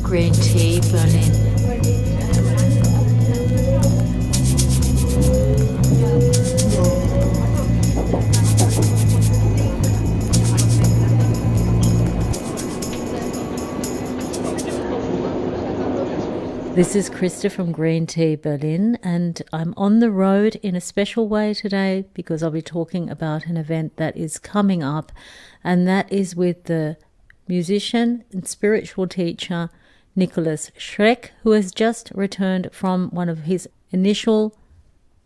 Green Tea Berlin. This is Krista from Green Tea Berlin, and I'm on the road in a special way today because I'll be talking about an event that is coming up, and that is with the musician and spiritual teacher Nikolas Schreck, who has just returned from one of his initial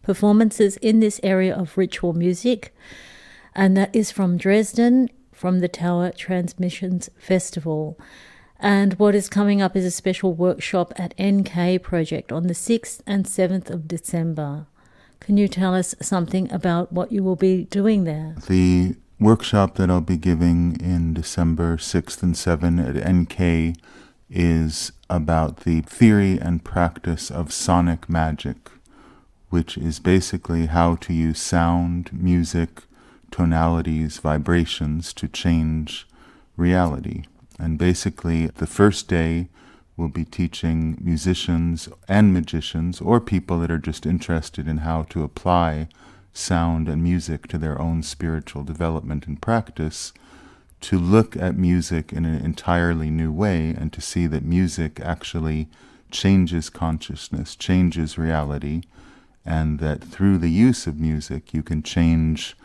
performances in this area of ritual music, and that is from Dresden, from the Tower Transmissions Festival. And what is coming up is a special workshop at NK Projekt on the 6th and 7th of December. Can you tell us something about what you will be doing there? The workshop that I'll be giving in December 6th and 7th at NK is about the theory and practice of sonic magic, which is basically how to use sound, music, tonalities, vibrations to change reality. And basically, the first day we'll be teaching musicians and magicians, or people that are just interested in how to apply sound and music to their own spiritual development and practice, to look at music in an entirely new way and to see that music actually changes consciousness, changes reality, and that through the use of music you can change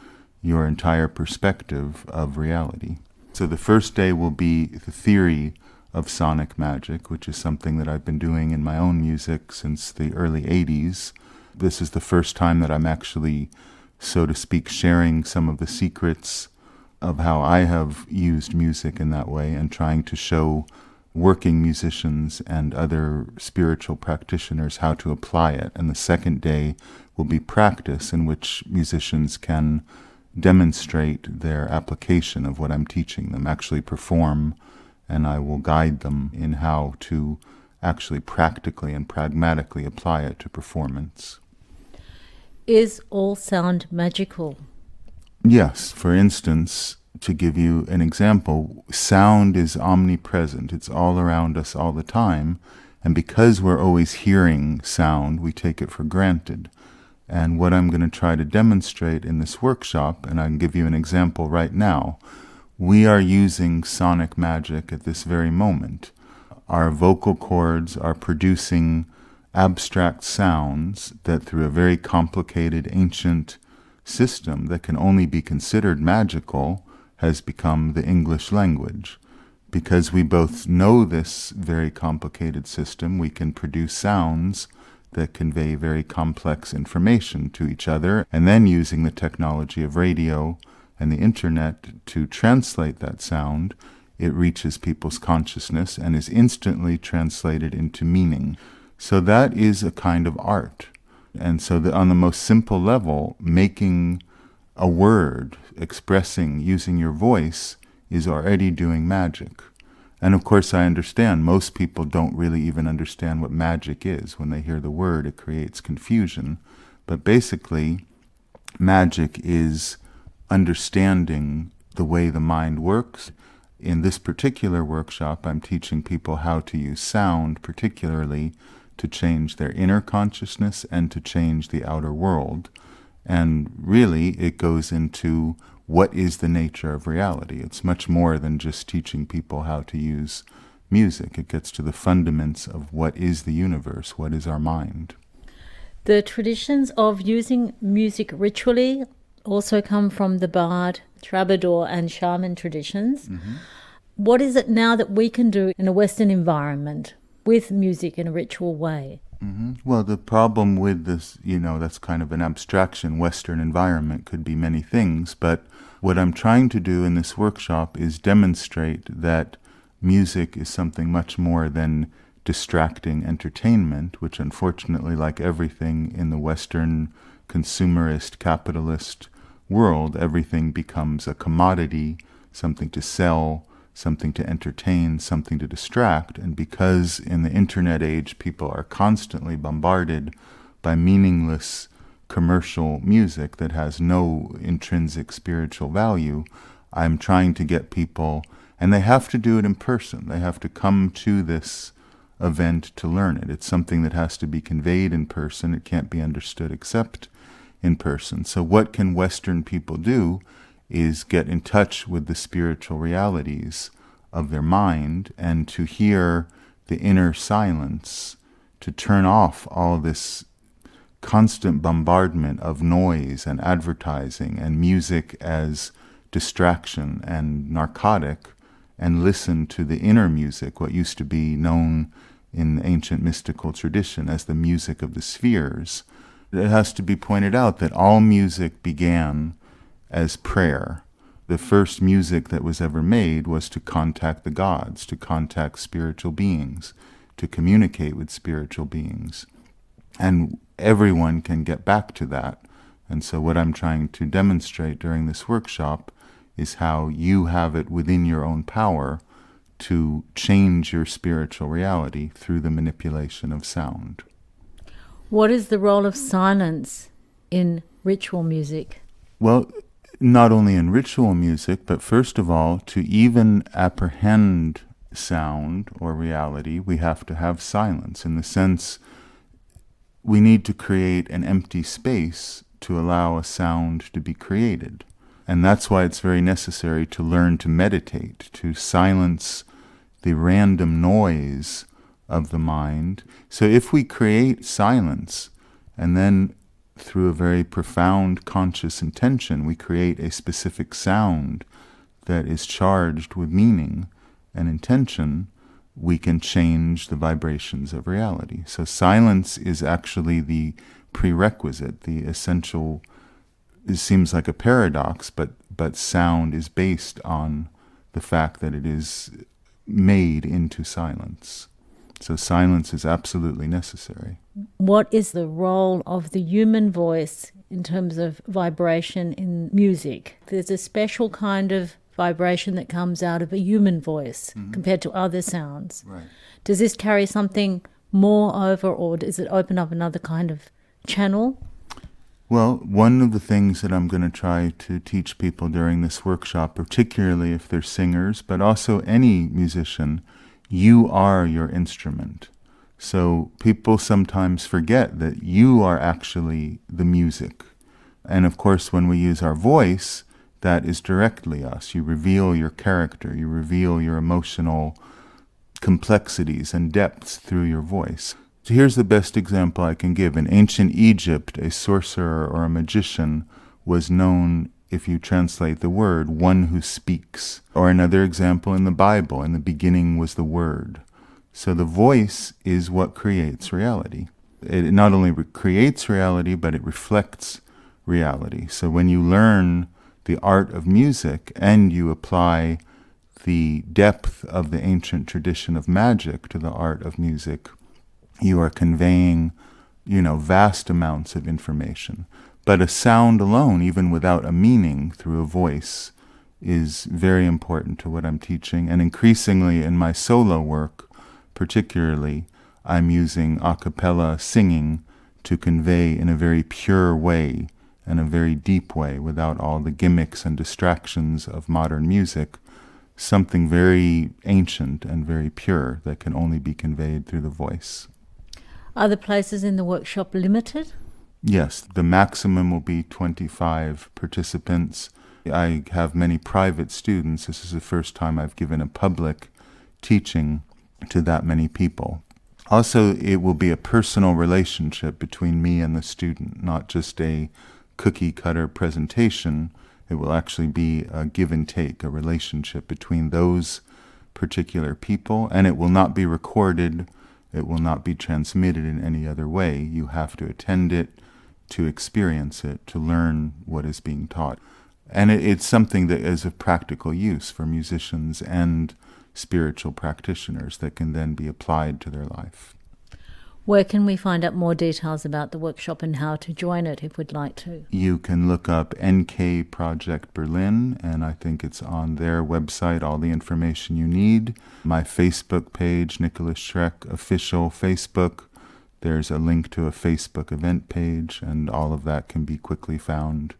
your entire perspective of reality. So the first day will be the theory of sonic magic, which is something that I've been doing in my own music since the early 80s. This is the first time that I'm actually, so to speak, sharing some of the secrets of how I have used music in that way and trying to show working musicians and other spiritual practitioners how to apply it. And the second day will be practice, in which musicians can demonstrate their application of what I'm teaching them, actually perform, and I will guide them in how to actually practically and pragmatically apply it to performance. Is all sound magical? Yes. For instance, to give you an example, sound is omnipresent. It's all around us all the time, and because we're always hearing sound, we take it for granted. And what I'm going to try to demonstrate in this workshop, and I can give you an example right now, we are using sonic magic at this very moment. Our vocal cords are producing abstract sounds that, through a very complicated ancient system that can only be considered magical, has become the English language. Because we both know this very complicated system, we can produce sounds that convey very complex information to each other, and then using the technology of radio and the internet to translate that sound, it reaches people's consciousness and is instantly translated into meaning. So that is a kind of art. And so on the most simple level, making a word, expressing, using your voice, is already doing magic. And of course, I understand most people don't really even understand what magic is. When they hear the word, it creates confusion. But basically, magic is understanding the way the mind works. In this particular workshop, I'm teaching people how to use sound, particularly to change their inner consciousness and to change the outer world. And really, it goes into what is the nature of reality. It's much more than just teaching people how to use music. It gets to the fundaments of what is the universe, what is our mind. The traditions of using music ritually also come from the bard, troubadour and shaman traditions. Mm-hmm. What is it now that we can do in a Western environment with music in a ritual way? Mm-hmm. Well, the problem with this, that's kind of an abstraction. Western environment could be many things, but what I'm trying to do in this workshop is demonstrate that music is something much more than distracting entertainment, which unfortunately, like everything in the Western consumerist capitalist world, everything becomes a commodity, something to sell, something to entertain, something to distract. And because in the internet age people are constantly bombarded by meaningless commercial music that has no intrinsic spiritual value, I'm trying to get people, and they have to do it in person. They have to come to this event to learn it. It's something that has to be conveyed in person. It can't be understood except in person. So what can Western people do is get in touch with the spiritual realities of their mind and to hear the inner silence, to turn off all this constant bombardment of noise and advertising and music as distraction and narcotic, and listen to the inner music, what used to be known in the ancient mystical tradition as the music of the spheres. It has to be pointed out that all music began as prayer. The first music that was ever made was to contact the gods, to contact spiritual beings, to communicate with spiritual beings. And everyone can get back to that. And so what I'm trying to demonstrate during this workshop is how you have it within your own power to change your spiritual reality through the manipulation of sound. What is the role of silence in ritual music? Well, not only in ritual music, but first of all, to even apprehend sound or reality, we have to have silence, in the sense we need to create an empty space to allow a sound to be created. And that's why it's very necessary to learn to meditate, to silence the random noise of the mind. So if we create silence, and then through a very profound conscious intention, we create a specific sound that is charged with meaning and intention, we can change the vibrations of reality. So silence is actually the prerequisite, the essential. It seems like a paradox, but sound is based on the fact that it is made into silence. So silence is absolutely necessary. What is the role of the human voice in terms of vibration in music? There's a special kind of vibration that comes out of a human voice compared to other sounds. Right. Does this carry something more over, or does it open up another kind of channel? Well, one of the things that I'm going to try to teach people during this workshop, particularly if they're singers, but also any musician, you are your instrument. So people sometimes forget that you are actually the music. And of course, when we use our voice, that is directly us. You reveal your character, you reveal your emotional complexities and depths through your voice. So here's the best example I can give. In ancient Egypt, a sorcerer or a magician was known, if you translate the word, one who speaks. Or another example in the Bible, in the beginning was the Word. So the voice is what creates reality. It not only creates reality, but it reflects reality. So when you learn the art of music and you apply the depth of the ancient tradition of magic to the art of music, you are conveying, vast amounts of information. But a sound alone, even without a meaning through a voice, is very important to what I'm teaching. And increasingly in my solo work, particularly, I'm using a cappella singing to convey in a very pure way and a very deep way, without all the gimmicks and distractions of modern music, something very ancient and very pure that can only be conveyed through the voice. Are the places in the workshop limited? Yes, the maximum will be 25 participants. I have many private students. This is the first time I've given a public teaching to that many people. Also, it will be a personal relationship between me and the student, not just a cookie-cutter presentation. It will actually be a give and take, a relationship between those particular people, and it will not be recorded. It will not be transmitted in any other way. You have to attend it, to experience it, to learn what is being taught. And it's something that is of practical use for musicians and spiritual practitioners that can then be applied to their life. Where can we find out more details about the workshop and how to join it if we'd like to? You can look up NK Projekt Berlin, and I think it's on their website, all the information you need. My Facebook page, Nikolas Schreck Official Facebook, there's a link to a Facebook event page, and all of that can be quickly found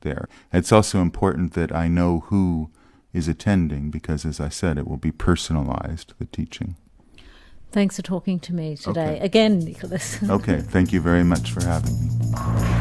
there. It's also important that I know who is attending because, as I said, it will be personalized, the teaching. Thanks for talking to me today. Okay. Again, Nikolas. Okay, thank you very much for having me.